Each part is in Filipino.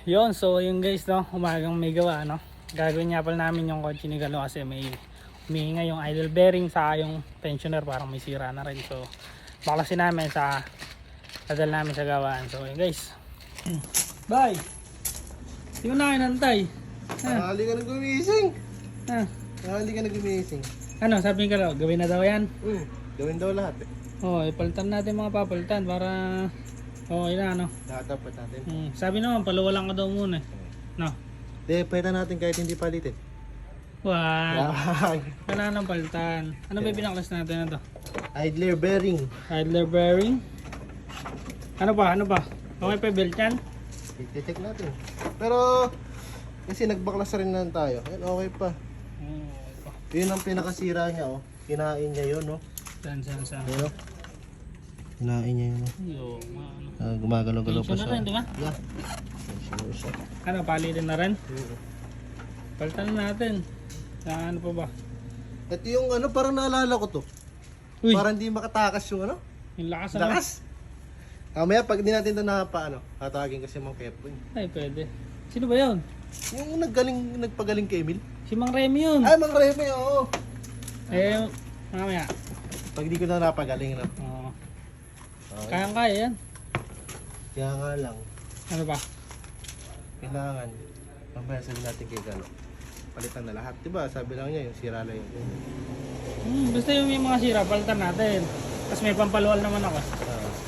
Yun, so yung guys, no, umagang may gawa, no. Gagawin nga pala namin yung kotse ni Galo kasi may humihinga yung idle bearing sa yung tensioner, parang may sira na rin. So baklasin namin sa dadal namin sa gawaan. So yun guys. Bye. Hindi ko na kinantay. Hali ka na gumising. Ha? Hali ka na gumising. Ano, sabi ni Galo, gawin na daw yan? Gawin daw lahat eh. Oh, ipalitan natin mga papalitan para okay na, no? Lahat dapat natin. Sabi naman, paluwalan ka daw muna eh. No? Hindi, pwede natin kahit hindi palitin. Wag. Wala nang palitan. Ano ba pinaklas natin na to? Idler bearing. Idler bearing. Ano pa? Okay pa belt yan? I-check natin. Pero, kasi nagbaklas rin na tayo. Ayun, okay pa. Yun ang pinakasira niya, oh. Kinain niya yun, oh. Saan? Ayun, oh. Kinain niya yun, oh. Yo, Gumagalaw-galaw pa tension na siya. rin, di ba? Yeah. Tension siya. Ano, palitin na rin? Palitan na natin. Ano pa ba? Ito yung ano, parang naalala ko to. Uy, Parang hindi makatakas yung ano. yung lakas na. Lakas. Kamaya pag di natin ito napaano, tatawagin kasi Mang Kepo yun. Ay, pwede. Sino ba yun? Yung nagpagaling kay Emil. Si Mang Remy yun. Ay, Mang Remy, oo. Eh, mamaya. Pag di ko na napagaling na. Oo. Okay. Kayang-kaya yan. Kaya nga lang, Ano pa? kailangan, mamaya sabihin natin kay Galo. Palitan na lahat. Diba? Sabi lang niya, yung sira lang yun. Basta yung may mga sira, palitan natin. Tapos may pampaluwal naman ako.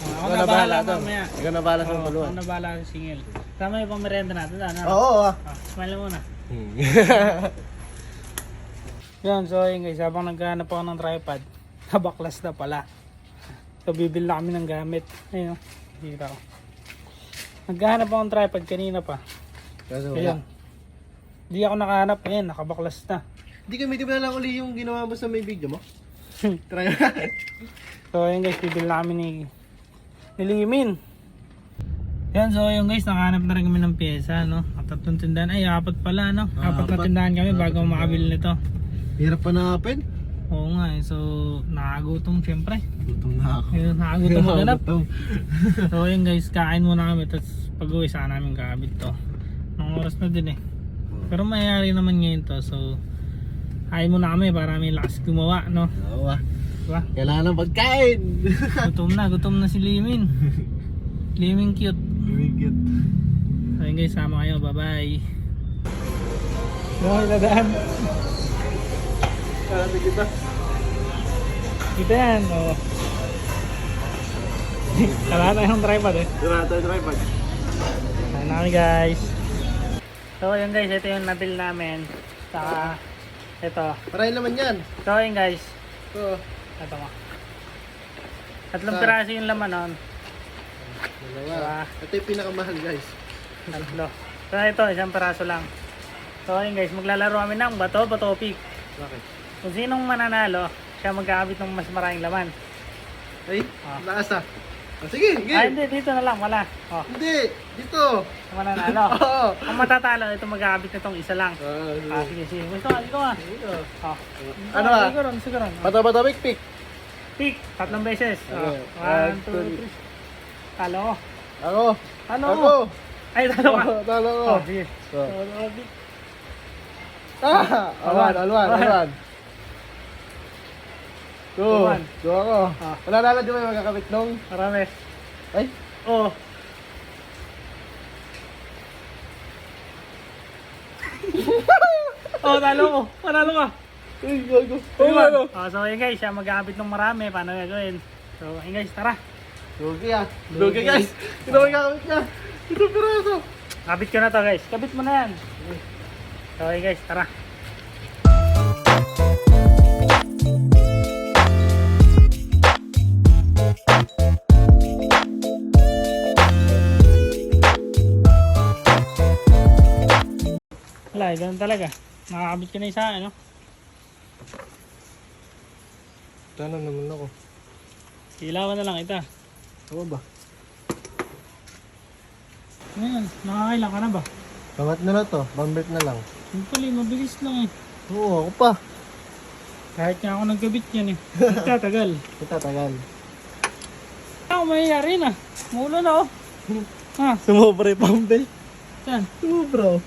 Ako Ikaw na bahala doon. mamaya. Ikaw na bahala sa Oo, paluan. ako na bahala sa singil. Tama yung pangmerenda natin. Ano? Oo, Smile muna. Yan, so yun guys, habang naghahanap ako ng tripod, nabaklas na pala. So bibili na kami ng gamit. Ayun, dito ako. Naghahanap ako ng tripod kanina pa. Kasi Ayun. wala. Di ako nakahanap, ayun, nakabaklas na. Hindi gamitin mo na lang uli yung ginawa mo sa may video mo. Try mo. So ayun guys, bibili na kami ni Limin. Yan, so ayun guys, nakahanap na rin kami ng pyesa, no? At tatlong tindahan, ay apat pala, no? Apat na tindahan kami bago makabili nito. Hirap pa na-open. Oo nga eh, so nakagutom syempre. Gutom na ako. Ayun, nakagutom maganap. Gutom. So ayun guys, kain muna kami, tapos pag uwi sana namin kakabit to. Nung oras na din eh. Pero mayayari naman ngayon to, so kain muna kami para may lakas gumawa, no? Oo ah. Diba? Kailangan ng pagkain. Gutom na si Limin. Limin cute. Very cute. So ayun guys, sama kayo, bye bye. Okay, dadaan. Sabi kita. Kita yan, oh. Kala tayong tripod eh. Try pag. Ayun na kami guys. So ayun guys, ito yung nabil namin. Saka ito. Paray naman yan. So ayun guys, Oo. ito mo. Tatlong piraso yung laman nun. Dalawa. Ito yung pinakamahal guys. Tatlo. So ito, isang piraso lang. So ayun guys, maglalaro kami ng bato pick. Bakit? Kung sinong mananalo, siya magkakabit ng mas maraming laman. Ay, Ah. lakas ah. Sige, sige. Ay hindi, dito na lang, wala. Oh, Hindi, dito. ang mananalo. Oo. Ang matatalo, ito magkakabit nitong isa lang. Sige, sige. Gusto ka, ikaw ah. Oh. Ano ah? Siguro. Bata-bata pick. Pick, tatlong beses. Oh. Okay. 1, 2, 3. Talo ko. Ako. Talo Ako. ko. Ay, talo ka. Talo ko. Oh, sige. Oh. Talo, pick. Alwan. Go. Alwan. Go ako. Ah. Nalala di ba yung magkakabit nung? Marami. Ay. Oh. Oh, talo ko. Panalo ka. Ay, go. Oh, so yun guys, siya mag-aabit ng marami. Paano gagawin? So yun guys, tara. Lugi ah. Lugi guys. Ito magkakabit niya. Ito piraso. Kabit ko na to guys. Kabit mo na yan. So yun guys, tara. Wala, ganun talaga. Nakakabit ka na isa, ano? Sana naman ako. Ilawan na lang ita. Ano ba? Ngayon, nakakailan ka na ba? Pangat na to. Bambit na lang. Simple, mabilis lang eh. Oo, ako pa. Kahit nga ako nagkabit yan eh. Nagtatagal. Tatagal. Ako mayayari na. Mulo na oh. Ha? Sumobra yung pambel. Saan? Oo, bro.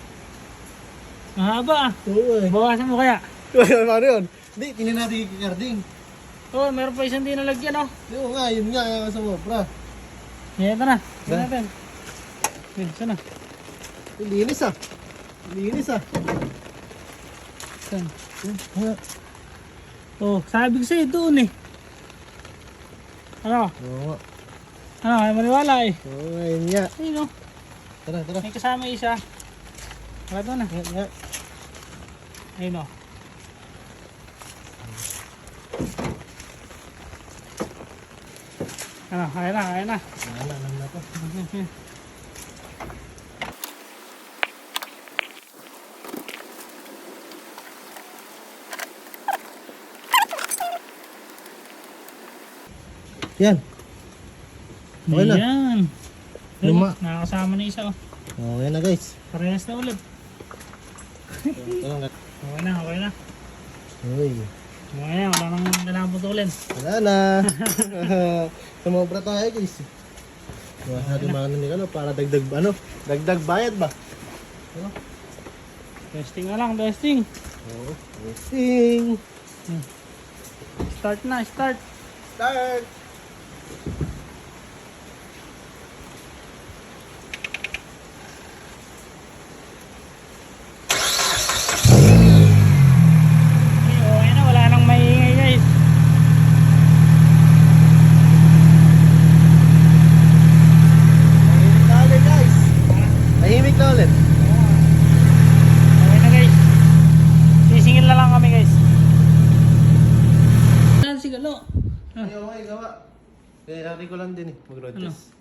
Mahaba ah. Oo eh. Bawasan mo kaya? Ano yun? Hindi, tingnan natin yung kikarding. Oo, meron pa isang di nalagyan oh. Oo nga, yun nga, yung sumobra. Ito na. Ito Ba? natin. Okay, saan na? Linis ah. Linis ah. Saan? Oh, sabi ko sa'yo doon eh. Ano? Oo nga. Ano, ay maniwala eh. Oo nga, yun nga. Ayun oh. Tara, tara. May kasama isa. Ito na. Yun nga. Ayun oh. Ano, kaya na, kaya na. Wala, alam na to. Yan. Okay na. Ayan. Luma. Nakakasama na isa oh. Okay na guys. Parehas na ulit. Tara, Okay na, okay na. uy. Okay na, wala nang kailangan putulin. Wala na. Sumobra tayo guys. Diba, natin mga ni ano, para dagdag, ano, dagdag bayad ba? Ano? Testing na lang, testing. Oo. Testing. Start na, start. Start. Okay na, wala nang maingay guys. Tahimik na ulit guys. Tahimik na ulit. Okay na guys. Sisingil na lang kami guys. Saan si Galo? Ay, okay, gawa. Lari ko lang din eh, mag-road Ano? test.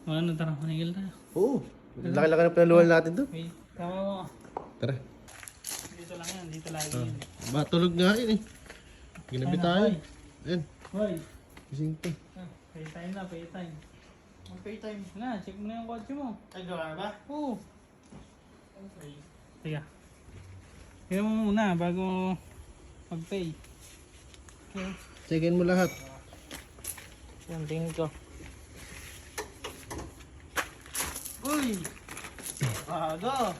Ano, tara, manigil tayo. Oo. Laki-laki na pinaluhan natin to. Wait, tama mo. Tara. Dito lang yan, dito lagi yan. Matulog nga yun eh. Ginabi Ano, tayo. hoy? Ayan, Hoy, gising pa. pay time na, pay time. Ang pay time na, check mo na yung kotse mo. Ay, gawa ba? Oo. Okay. Tiga. Tignan mo muna bago mag-pay. Okay. Checkin mo lahat. Yan, tingin ko. Uy! Bago!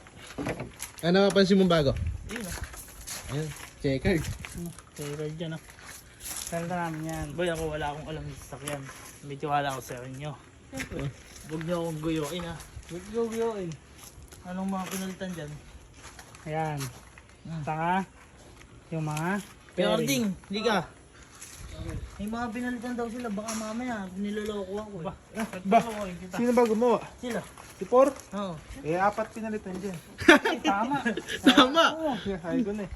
Ano napapansin mong bago? Ayun ah. Ayan, checkered. Favorite dyan ah. Kalta namin yan. Boy, ako wala akong alam sa sasakyan. May tiwala ako sa inyo. Huwag niyo akong guyuin ah. Huwag niyo guyuin. Anong mga pinalitan dyan? Ayan. Saka, yung mga Perding, hindi ka. May mga pinalitan daw sila, baka mamaya niloloko ako eh. Ba? Sino ba gumawa? Sila? Si Por? Oo. Eh, 4 pinalitan dyan. Tama. Tama! Ay ko na eh.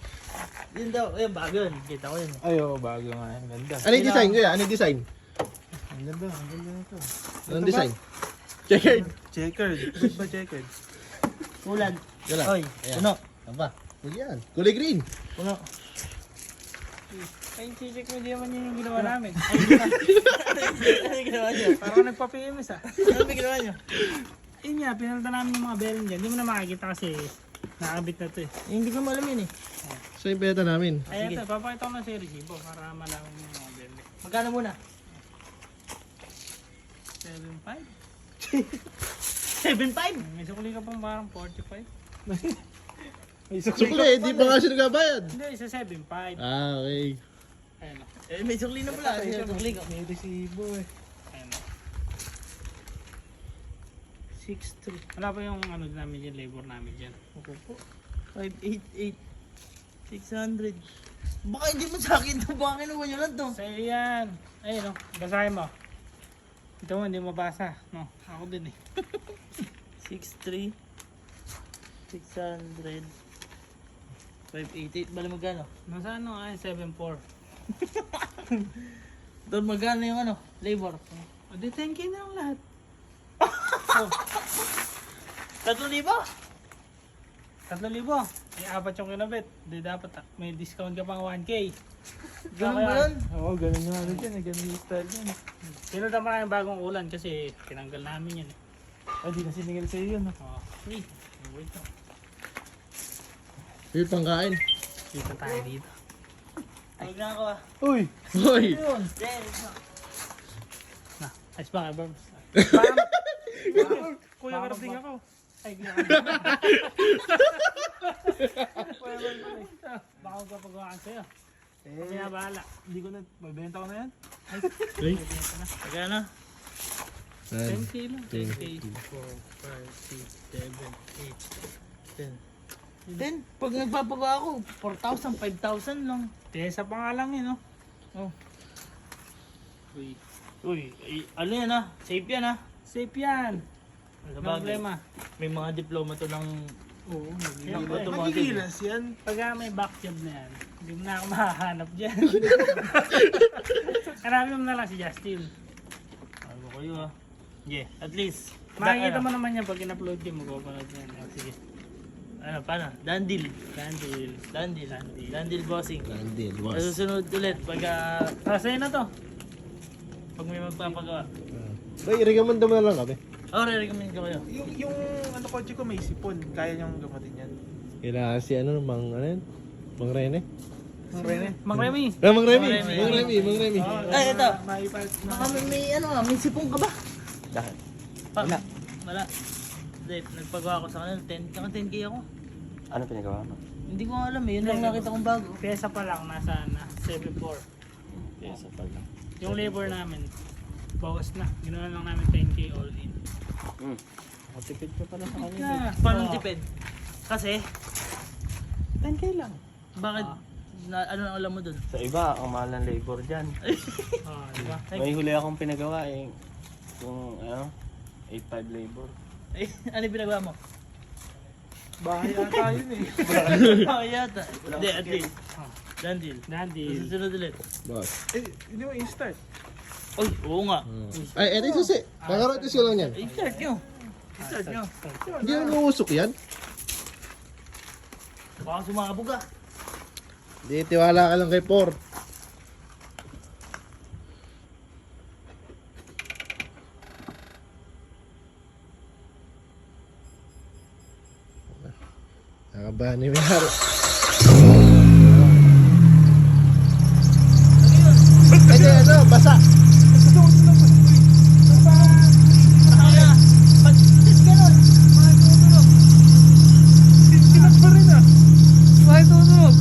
Yun daw, eh bago yun, kita ko yun. Ay, oo, bago nga. Ang ganda. Ano yung design kuya? Ano yung design? Ang ganda nito. Anong design? Checkered. Checkered. Ba't ba checkered? Ulan. Wala. Oy, Ayan. puno. Aba, huwag yan. Kulay green. Puno. Ay, check mo, di naman yun yung ginawa namin. Ano ginawa niyo? Parang nagpa-PMS ah. Ano ba ginawa niyo? Yun nga, pinalta namin yung mga bearing dyan. Hindi mo na makikita kasi nakabit na to eh. Eh, hindi ko alam yun eh. So yung beta namin. Ay, ito, papakita ko na sa resibo para malaman mo yung mga bearing. Magkano muna? 7.5? 7.5? May sukli ka pang parang 45. May Sukli, di pa nga siya nagbabayad. Hindi, isa 7.5. Ah, okay. Ayun o. Eh, may sukli na pala. May sukli ko. May resibo eh. Ayun o. 6.3. Wala pa yung ano namin yung labor namin dyan. Ako po. 588. 600. Baka hindi mo sa akin to. Baka kinuha nyo lang to. Sa'yo yan. Ayun o, basahin mo. Ito mo, hindi mo basa. No, ako din eh. 6.3. 600. 588. Bali magkano? Nasa ano, ay 7.4. Doon magkano yung ano? Labor. O di 10k na lang lahat. 3,000? 3,000. May apat yung kinabit. Di dapat may discount ka pang 1k. Ganun ba yun? Oo, ganun yung ano dyan eh. Ganun yung style dyan eh. Pinunta pa yung bagong ulan kasi tinanggal namin yun. Ay, di na sinigil sa'yo yun. Oh, hey, wait lang. Yung pangkain. Dito tayo dito. Huwag na ako ah. Uy! Hoy! Yun. Yes. Na, ayos ba kayo, Barbs? Kuya Karding ako. Ay, baka magpapagawaan sa'yo. Kaya bahala. Hindi ko na, mabenta ko na yan. Taga na. 10k lang. 10k. 10. Pag nagpapagawa ako, 4,000, 5,000 lang. Tesa pa nga lang yun, no? Oh. Uy. Uy, ano yan ah? Safe yan ah. Safe yan. Ano No problema. May mga diploma to ng Oo, Yan, automotive. yan. Pag may back job na yan, hindi mo na ako makahanap dyan. Hanapin mo na lang si Justin. Ano ko yun ah? Yeah, at least. Makikita mo naman yan pag in-upload yun, magpapanood yan. Sige. Ano, paano? Dandil. Dandil bossing. Landil, Sa boss. susunod ulit, pag Sa'yo na to. pag may magpapagawa. Bay, recommend mo na lang kami. Oh, re-recommend ko kayo. Yung ano kotse ko may sipon. Kaya niyang gamatin yan. Kailangan si ano, ano yun? Mang Rene? Ang Rene. Mang Remy. Ah, Mang Remy! Mang Remy. Mang Remy! Mang Remy! Ay, ito. Maipat na. Baka may ano ah, may sipong ka ba? Bakit? Wala. Wala. Hindi, nagpagawa ko sa kanila. 10k ako. Ano pinagawa mo? Hindi ko alam eh. Yun lang nakita kong bago. Pyesa pa lang, nasa 7.4. Pesa pala. Yung labor namin, bawas na. Ginawa lang namin 10k all in. Matipid ka pala sa kanya. Na, Paano tipid? Kasi, 10k lang. bakit? Ano ang alam mo dun? Sa iba, ang mahal ng labor dyan. Oh, di ba? May huli akong pinagawa eh. Yung ano, 8.5 labor. Eh, ano yung pinagawa mo? Bahay ata yun eh. Oh, yata. Hindi, at least. Dandil. Dandil. Susunod ulit. Boss. Eh, hindi mo i-start. Uy, oo nga. Ay, eto yung susi. Kakarotis ko lang yan. I-start nyo. I-start nyo. Hindi naman uusok yan. Baka sumabog ah. Hindi, tiwala ka lang kay Por. Nakabahan ni Mayaro. Hindi, ano, basa. Kaya, ba't ganun? Bakit tumutunog? Sinat pa rin ah. Bakit tumutunog?